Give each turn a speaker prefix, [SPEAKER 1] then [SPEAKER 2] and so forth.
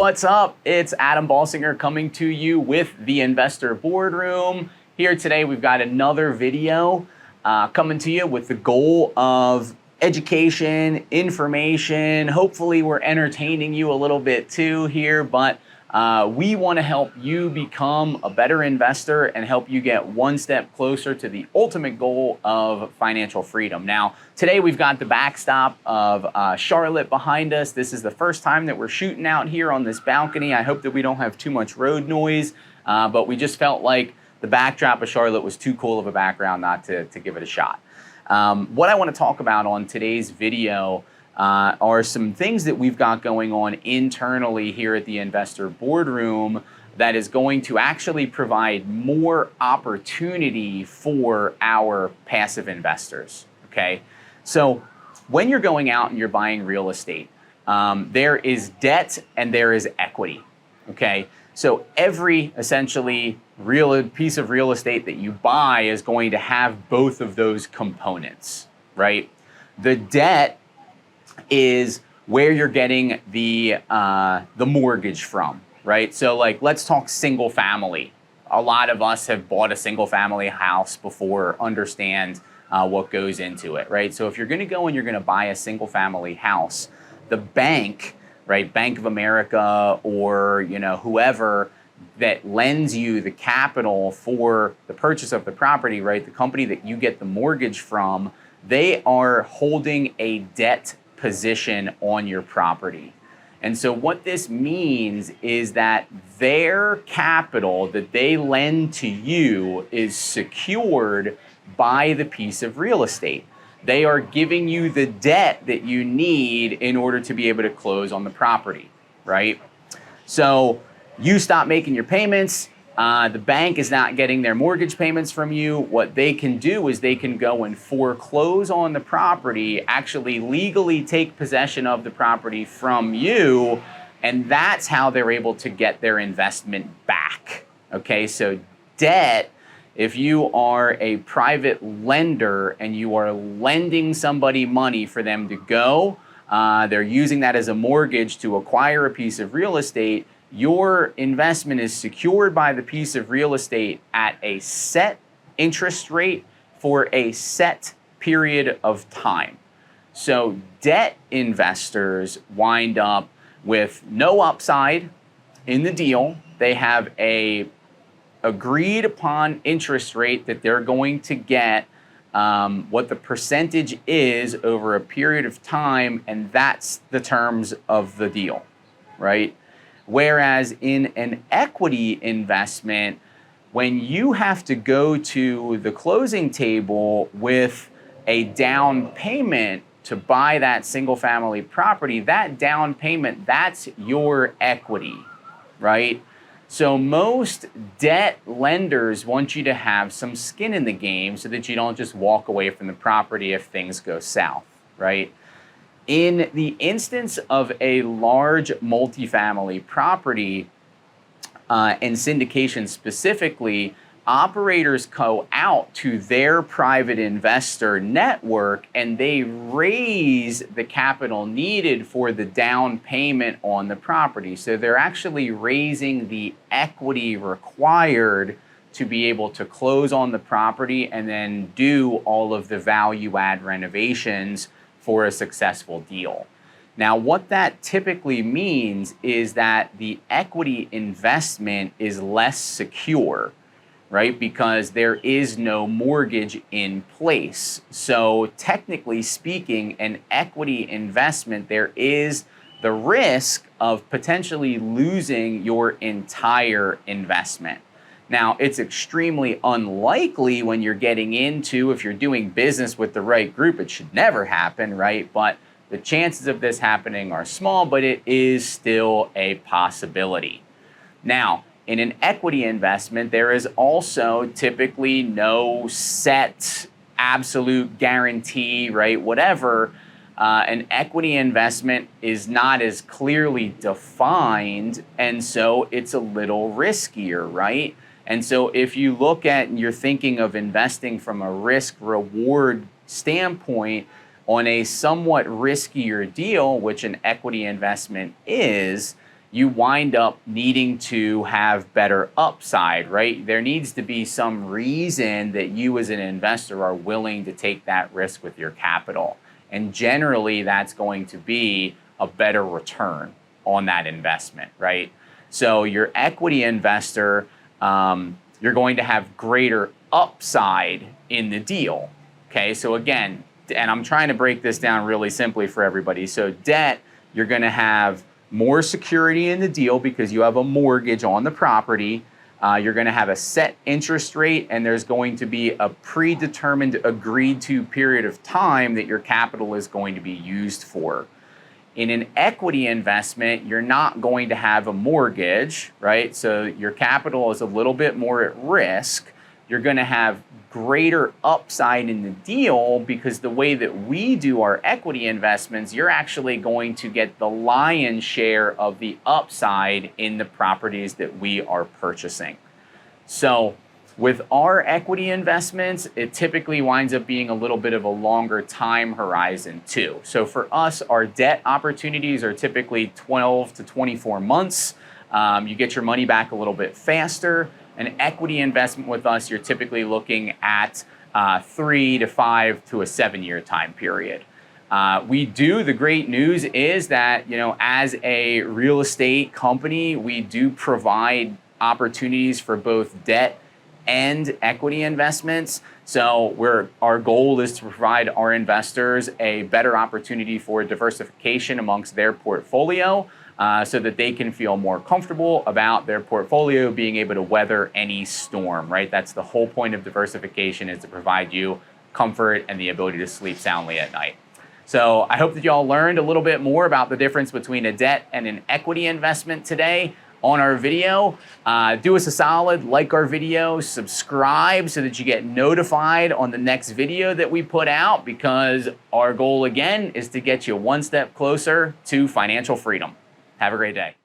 [SPEAKER 1] What's up? It's Adam Balsinger coming to you with the Investor Boardroom. Here today we've got another video coming to you with the goal of education, information. Hopefully we're entertaining you a little bit too here, but we want to help you become a better investor and help you get one step closer to the ultimate goal of financial freedom. Now, today we've got the backstop of Charlotte behind us. This is the first time that we're shooting out here on this balcony. I hope that we don't have too much road noise, but we just felt like the backdrop of Charlotte was too cool of a background not to give it a shot. What I want to talk about on today's video are some things that we've got going on internally here at the Investor Boardroom that is going to actually provide more opportunity for our passive investors, okay? So when you're going out and you're buying real estate, there is debt and there is equity, okay? So every essentially piece of real estate that you buy is going to have both of those components, right? The debt is where you're getting the mortgage from, right? So like, let's talk single family. A lot of us have bought a single family house before, understand what goes into it, right? So if you're gonna go and you're gonna buy a single family house, the bank, right, Bank of America or whoever that lends you the capital for the purchase of the property, right, the company that you get the mortgage from, they are holding a debt position on your property. And so what this means is that their capital that they lend to you is secured by the piece of real estate. They are giving you the debt that you need in order to be able to close on the property, right? So you stop making your payments, the bank is not getting their mortgage payments from you. What they can do is they can go and foreclose on the property, actually legally take possession of the property from you, and that's how they're able to get their investment back. Okay, so debt, if you are a private lender and you are lending somebody money for them to go, they're using that as a mortgage to acquire a piece of real estate, your investment is secured by the piece of real estate at a set interest rate for a set period of time. So debt investors wind up with no upside in the deal. They have a agreed upon interest rate that they're going to get, what the percentage is over a period of time, and that's the terms of the deal, right? Whereas in an equity investment, when you have to go to the closing table with a down payment to buy that single family property, that down payment, that's your equity, right? So most debt lenders want you to have some skin in the game so that you don't just walk away from the property if things go south, right? In the instance of a large multifamily property and syndication specifically, operators go out to their private investor network and they raise the capital needed for the down payment on the property. So they're actually raising the equity required to be able to close on the property and then do all of the value add renovations for a successful deal. Now, what that typically means is that the equity investment is less secure, right? Because there is no mortgage in place. So technically speaking, an equity investment, there is the risk of potentially losing your entire investment. Now, it's extremely unlikely when you're getting into, if you're doing business with the right group, it should never happen, right? But the chances of this happening are small, but it is still a possibility. Now, in an equity investment, there is also typically no set absolute guarantee, right? Whatever. An equity investment is not as clearly defined, and so it's a little riskier, right? And so if you look at and you're thinking of investing from a risk reward standpoint on a somewhat riskier deal, which an equity investment is, you wind up needing to have better upside, right? There needs to be some reason that you as an investor are willing to take that risk with your capital. And generally, that's going to be a better return on that investment, right? So your equity investor, you're going to have greater upside in the deal, okay? So again, and I'm trying to break this down really simply for everybody. So debt, you're gonna have more security in the deal because you have a mortgage on the property. You're gonna have a set interest rate, and there's going to be a predetermined, agreed to period of time that your capital is going to be used for. In an equity investment, you're not going to have a mortgage, right? So your capital is a little bit more at risk. You're gonna have greater upside in the deal because the way that we do our equity investments, you're actually going to get the lion's share of the upside in the properties that we are purchasing. So with our equity investments, it typically winds up being a little bit of a longer time horizon too. So for us, our debt opportunities are typically 12 to 24 months. You get your money back a little bit faster. An equity investment with us, you're typically looking at 3 to 5 to a 7-year time period. The great news is that, as a real estate company, we do provide opportunities for both debt and equity investments. So our goal is to provide our investors a better opportunity for diversification amongst their portfolio, so that they can feel more comfortable about their portfolio being able to weather any storm, right? That's the whole point of diversification, is to provide you comfort and the ability to sleep soundly at night. So I hope that y'all learned a little bit more about the difference between a debt and an equity investment today on our video. Do us a solid, like our video, subscribe so that you get notified on the next video that we put out, because our goal again is to get you one step closer to financial freedom. Have a great day.